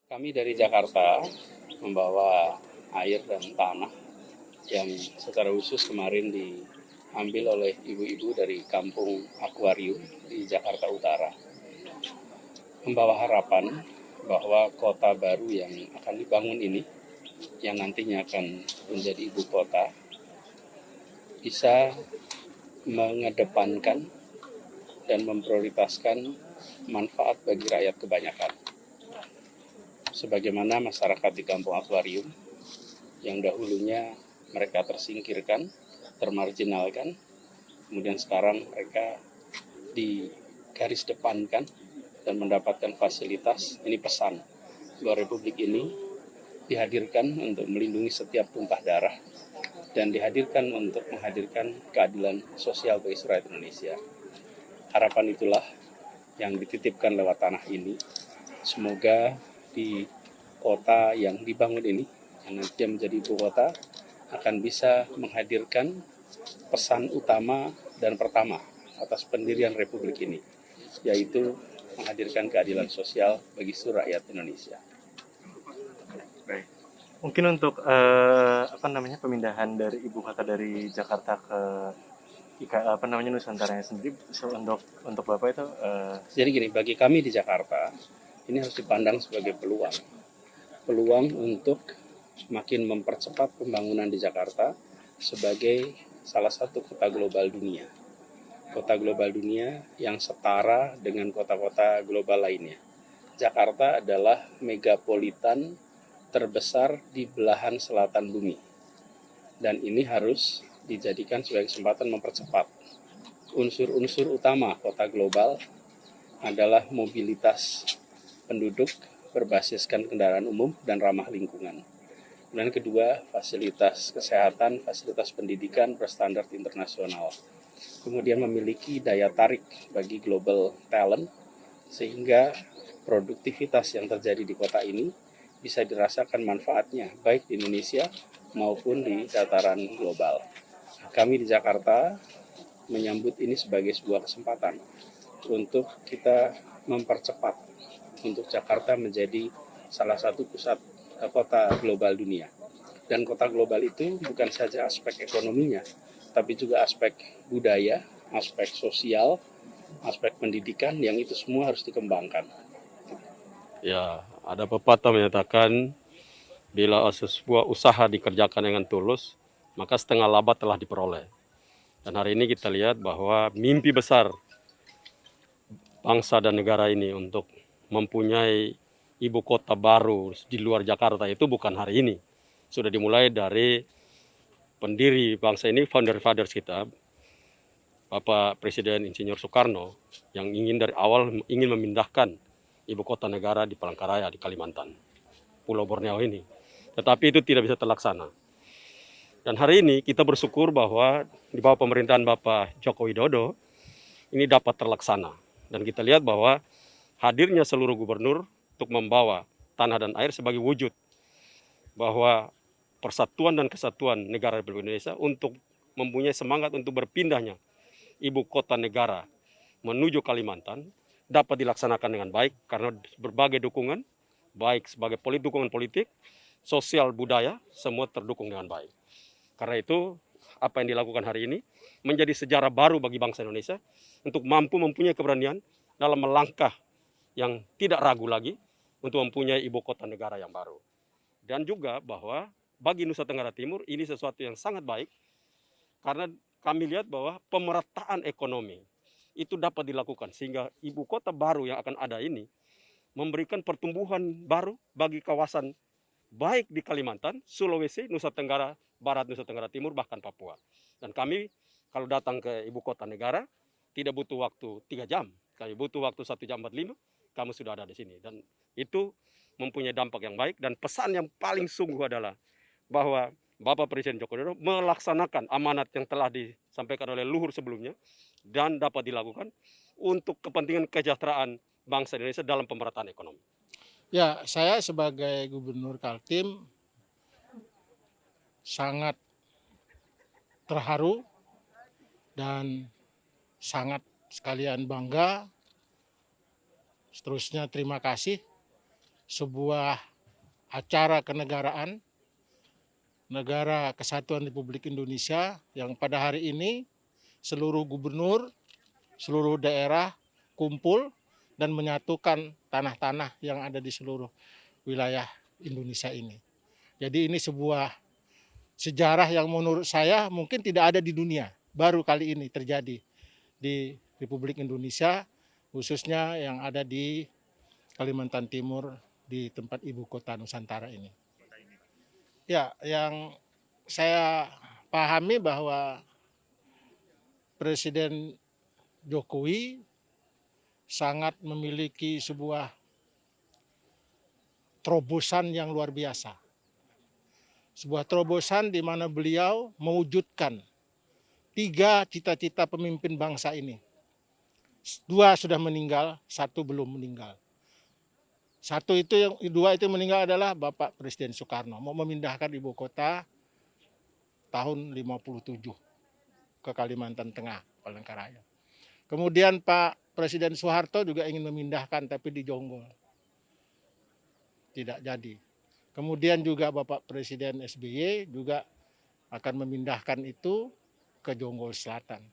Kami dari Jakarta membawa air dan tanah yang secara khusus kemarin diambil oleh ibu-ibu dari kampung Akuarium di Jakarta Utara. Membawa harapan bahwa kota baru yang akan dibangun ini, yang nantinya akan menjadi ibu kota, bisa mengedepankan dan memprioritaskan manfaat bagi rakyat kebanyakan. Sebagaimana masyarakat di kampung Akuarium yang dahulunya mereka tersingkirkan, termarginalkan, kemudian sekarang mereka digaris depankan dan mendapatkan fasilitas. Ini pesan bahwa Republik ini dihadirkan untuk melindungi setiap tumpah darah dan dihadirkan untuk menghadirkan keadilan sosial bagi rakyat Indonesia. Harapan itulah yang dititipkan lewat tanah ini. Semoga di kota yang dibangun ini, yang nantinya menjadi ibu kota, akan bisa menghadirkan pesan utama dan pertama atas pendirian Republik ini, yaitu menghadirkan keadilan sosial bagi seluruh rakyat Indonesia. Baik. Mungkin untuk pemindahan dari ibu kota dari Jakarta ke Nusantara sendiri, untuk Bapak itu Jadi gini, bagi kami di Jakarta ini harus dipandang sebagai peluang untuk semakin mempercepat pembangunan di Jakarta sebagai salah satu kota global dunia. Kota global dunia yang setara dengan kota-kota global lainnya. Jakarta adalah megapolitan terbesar di belahan selatan bumi. Dan ini harus dijadikan sebagai kesempatan mempercepat. Unsur-unsur utama kota global adalah mobilitas penduduk berbasiskan kendaraan umum dan ramah lingkungan. Dan kedua, fasilitas kesehatan, fasilitas pendidikan berstandar internasional. Kemudian memiliki daya tarik bagi global talent, sehingga produktivitas yang terjadi di kota ini bisa dirasakan manfaatnya baik di Indonesia maupun di dataran global. Kami di Jakarta menyambut ini sebagai sebuah kesempatan untuk kita mempercepat untuk Jakarta menjadi salah satu pusat kota global dunia. Dan kota global itu bukan saja aspek ekonominya, tapi juga aspek budaya, aspek sosial, aspek pendidikan, yang itu semua harus dikembangkan. Ya, ada pepatah menyatakan bila sebuah usaha dikerjakan dengan tulus, maka setengah laba telah diperoleh. Dan hari ini kita lihat bahwa mimpi besar bangsa dan negara ini untuk mempunyai ibu kota baru di luar Jakarta itu bukan hari ini. Sudah dimulai dari pendiri bangsa ini, founder-fathers kita, Bapak Presiden Insinyur Soekarno, yang dari awal ingin memindahkan ibu kota negara di Palangkaraya di Kalimantan, Pulau Borneo ini. Tetapi itu tidak bisa terlaksana. Dan hari ini kita bersyukur bahwa di bawah pemerintahan Bapak Joko Widodo ini dapat terlaksana. Dan kita lihat bahwa hadirnya seluruh gubernur untuk membawa tanah dan air sebagai wujud bahwa persatuan dan kesatuan negara Republik Indonesia untuk mempunyai semangat untuk berpindahnya ibu kota negara menuju Kalimantan dapat dilaksanakan dengan baik karena berbagai dukungan, baik sebagai dukungan politik, sosial, budaya, semua terdukung dengan baik. Karena itu apa yang dilakukan hari ini menjadi sejarah baru bagi bangsa Indonesia untuk mampu mempunyai keberanian dalam melangkah yang tidak ragu lagi untuk mempunyai ibu kota negara yang baru. Dan juga bahwa bagi Nusa Tenggara Timur ini sesuatu yang sangat baik karena kami lihat bahwa pemerataan ekonomi itu dapat dilakukan sehingga ibu kota baru yang akan ada ini memberikan pertumbuhan baru bagi kawasan baik di Kalimantan, Sulawesi, Nusa Tenggara Barat, Nusa Tenggara Timur, bahkan Papua. Dan kami kalau datang ke ibu kota negara tidak butuh waktu 3 jam, kami butuh waktu 1 jam 45, kamu sudah ada di sini. Dan itu mempunyai dampak yang baik dan pesan yang paling sungguh adalah bahwa Bapak Presiden Joko Widodo melaksanakan amanat yang telah disampaikan oleh luhur sebelumnya dan dapat dilakukan untuk kepentingan kesejahteraan bangsa Indonesia dalam pemerataan ekonomi. Ya, saya sebagai Gubernur Kaltim sangat terharu dan sangat sekalian bangga. Seterusnya terima kasih sebuah acara kenegaraan Negara Kesatuan Republik Indonesia yang pada hari ini seluruh gubernur, seluruh daerah kumpul dan menyatukan tanah-tanah yang ada di seluruh wilayah Indonesia ini. Jadi ini sebuah sejarah yang menurut saya mungkin tidak ada di dunia. Baru kali ini terjadi di Republik Indonesia, khususnya yang ada di Kalimantan Timur, di tempat ibu kota Nusantara ini. Ya, yang saya pahami bahwa Presiden Jokowi sangat memiliki sebuah terobosan yang luar biasa. Sebuah terobosan di mana beliau mewujudkan 3 cita-cita pemimpin bangsa ini. 2 sudah meninggal, 1 belum meninggal. 2 itu meninggal adalah Bapak Presiden Soekarno, mau memindahkan ibu kota tahun 57 ke Kalimantan Tengah, Palangkaraya. Kemudian Pak Presiden Soeharto juga ingin memindahkan tapi di Jonggol. Tidak jadi. Kemudian juga Bapak Presiden SBY juga akan memindahkan itu ke Jonggol Selatan.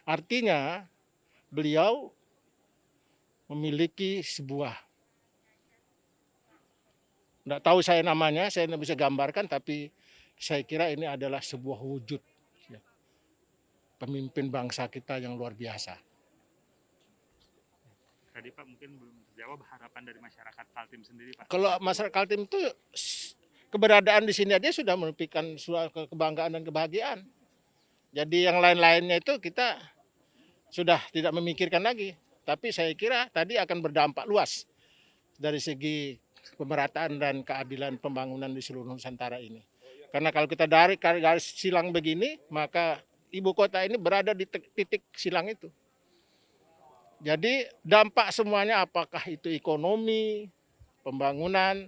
Artinya beliau memiliki sebuah, tidak tahu saya namanya, saya tidak bisa gambarkan, tapi saya kira ini adalah sebuah wujud ya, pemimpin bangsa kita yang luar biasa. Tadi Pak mungkin belum terjawab harapan dari masyarakat Kaltim sendiri Pak. Kalau masyarakat Kaltim itu keberadaan di sini aja sudah merupakan suatu kebanggaan dan kebahagiaan. Jadi yang lain-lainnya itu kita sudah tidak memikirkan lagi. Tapi saya kira tadi akan berdampak luas dari segi pemerataan dan keadilan pembangunan di seluruh Nusantara ini. Karena kalau kita dari garis silang begini, maka ibu kota ini berada di titik silang itu. Jadi dampak semuanya apakah itu ekonomi, pembangunan,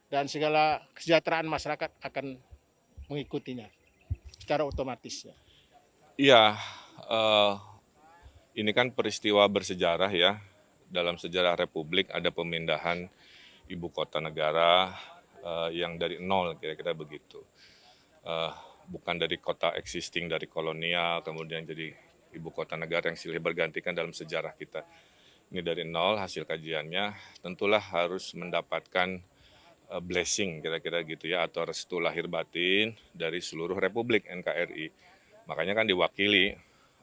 dan segala kesejahteraan masyarakat akan mengikutinya secara otomatis. Ya. Iya, ini kan peristiwa bersejarah ya. Dalam sejarah Republik ada pemindahan ibu kota negara yang dari nol, kira-kira begitu. Bukan dari kota existing dari kolonial, kemudian jadi ibu kota negara yang silih bergantikan dalam sejarah kita. Ini dari nol hasil kajiannya, tentulah harus mendapatkan blessing kira-kira gitu ya, atau restu lahir batin dari seluruh Republik NKRI. Makanya kan diwakili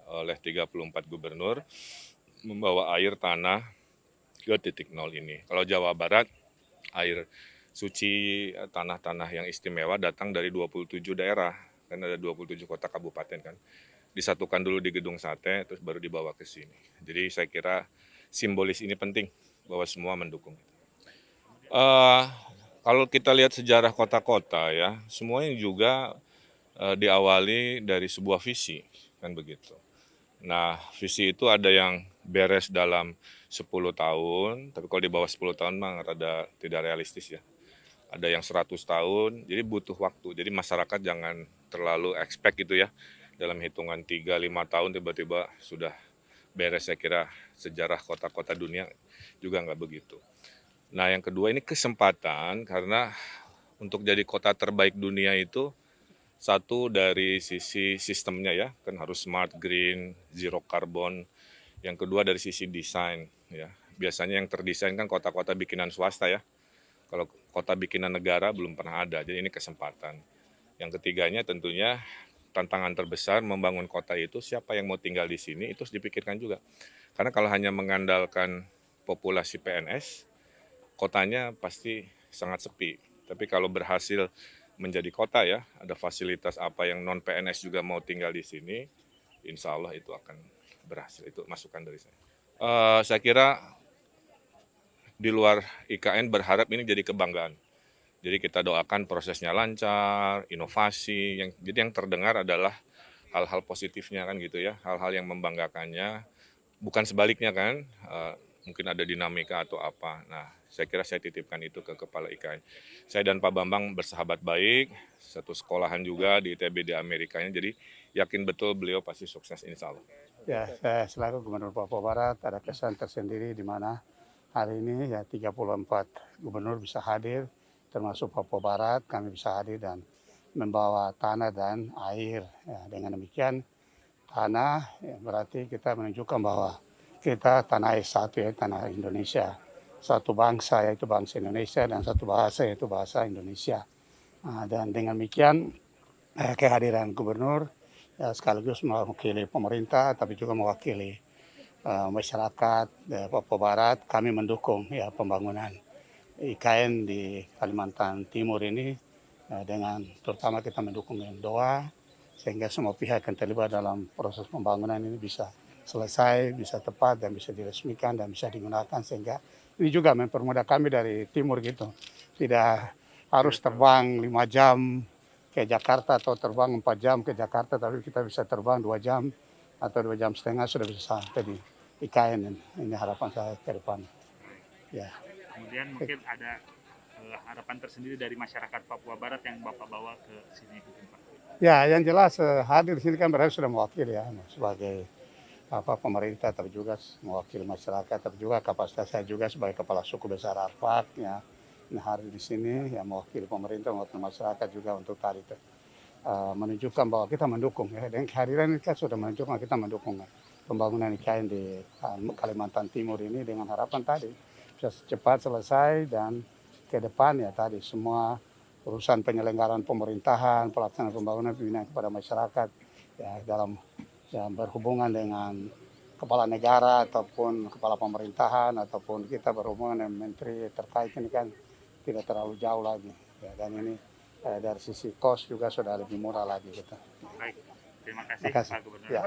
oleh 34 gubernur membawa air tanah ke titik nol ini. Kalau Jawa Barat, air suci tanah-tanah yang istimewa datang dari 27 daerah, kan ada 27 kota kabupaten kan. Disatukan dulu di Gedung Sate, terus baru dibawa ke sini. Jadi saya kira simbolis ini penting bahwa semua mendukung. Kalau kita lihat sejarah kota-kota ya, semuanya juga diawali dari sebuah visi, kan begitu. Nah, visi itu ada yang beres dalam 10 tahun, tapi kalau di bawah 10 tahun mah rada tidak realistis ya. Ada yang 100 tahun, jadi butuh waktu. Jadi masyarakat jangan terlalu expect gitu ya, dalam hitungan 3-5 tahun tiba-tiba sudah beres. Saya kira sejarah kota-kota dunia juga nggak begitu. Nah, yang kedua ini kesempatan, karena untuk jadi kota terbaik dunia itu, satu dari sisi sistemnya ya, kan harus smart, green, zero carbon. Yang kedua dari sisi desain ya. Biasanya yang terdesain kan kota-kota bikinan swasta ya. Kalau kota bikinan negara belum pernah ada, jadi ini kesempatan. Yang ketiganya tentunya tantangan terbesar membangun kota itu, siapa yang mau tinggal di sini itu harus dipikirkan juga. Karena kalau hanya mengandalkan populasi PNS, kotanya pasti sangat sepi. Tapi kalau berhasil menjadi kota ya, ada fasilitas apa yang non PNS juga mau tinggal di sini, insya Allah itu akan berhasil. Itu masukan dari saya. Saya kira di luar IKN berharap ini jadi kebanggaan. Jadi kita doakan prosesnya lancar, inovasi. Jadi yang terdengar adalah hal-hal positifnya kan gitu ya, hal-hal yang membanggakannya. Bukan sebaliknya kan, mungkin ada dinamika atau apa. Nah, saya kira saya titipkan itu ke Kepala IKN. Saya dan Pak Bambang bersahabat baik, satu sekolahan juga di ITB di Amerikanya, jadi yakin betul beliau pasti sukses insya Allah. Ya, saya selaku Gubernur Papua Barat ada kesan tersendiri di mana hari ini ya 34 gubernur bisa hadir, termasuk Papua Barat kami bisa hadir dan membawa tanah dan air. Ya, dengan demikian tanah ya, berarti kita menunjukkan bahwa kita tanah air satu ya, tanah Indonesia. Satu bangsa yaitu bangsa Indonesia dan satu bahasa yaitu bahasa Indonesia. Dan dengan demikian kehadiran gubernur ya, sekaligus mewakili pemerintah tapi juga mewakili masyarakat Papua Barat. Kami mendukung ya pembangunan IKN di Kalimantan Timur ini dengan terutama kita mendukung dengan doa sehingga semua pihak yang terlibat dalam proses pembangunan ini bisa selesai, bisa tepat dan bisa diresmikan dan bisa digunakan sehingga ini juga mempermudah kami dari timur gitu. Tidak harus terbang 5 jam ke Jakarta atau terbang 4 jam ke Jakarta, tapi kita bisa terbang 2 jam atau 2,5 jam sudah bisa sampai di IKN. Ini harapan saya ke depan. Ya. Kemudian mungkin ada harapan tersendiri dari masyarakat Papua Barat yang Bapak bawa ke sini, Pak. Ya, yang jelas hadir di sini kan berarti sudah mewakili ya sebagai pemerintah, tapi juga mewakili masyarakat, tapi juga kapasitas saya juga sebagai kepala suku besar Arfak ya. Nah, hari di sini ya mewakili pemerintah, mewakili masyarakat juga untuk tadi menunjukkan bahwa kita mendukung ya. Dan kehadiran ini kan sudah menunjukkan kita mendukung pembangunan IKN di Kalimantan Timur ini dengan harapan tadi bisa cepat selesai dan ke depan ya tadi semua urusan penyelenggaraan pemerintahan, pelaksanaan pembangunan pembinaan kepada masyarakat ya dalam ya, berhubungan dengan kepala negara ataupun kepala pemerintahan ataupun kita berhubungan dengan menteri terkait ini kan tidak terlalu jauh lagi ya, dan ini dari sisi kos juga sudah lebih murah lagi gitu. Baik, terima kasih. Terima kasih. Pak Gubernur. Ya.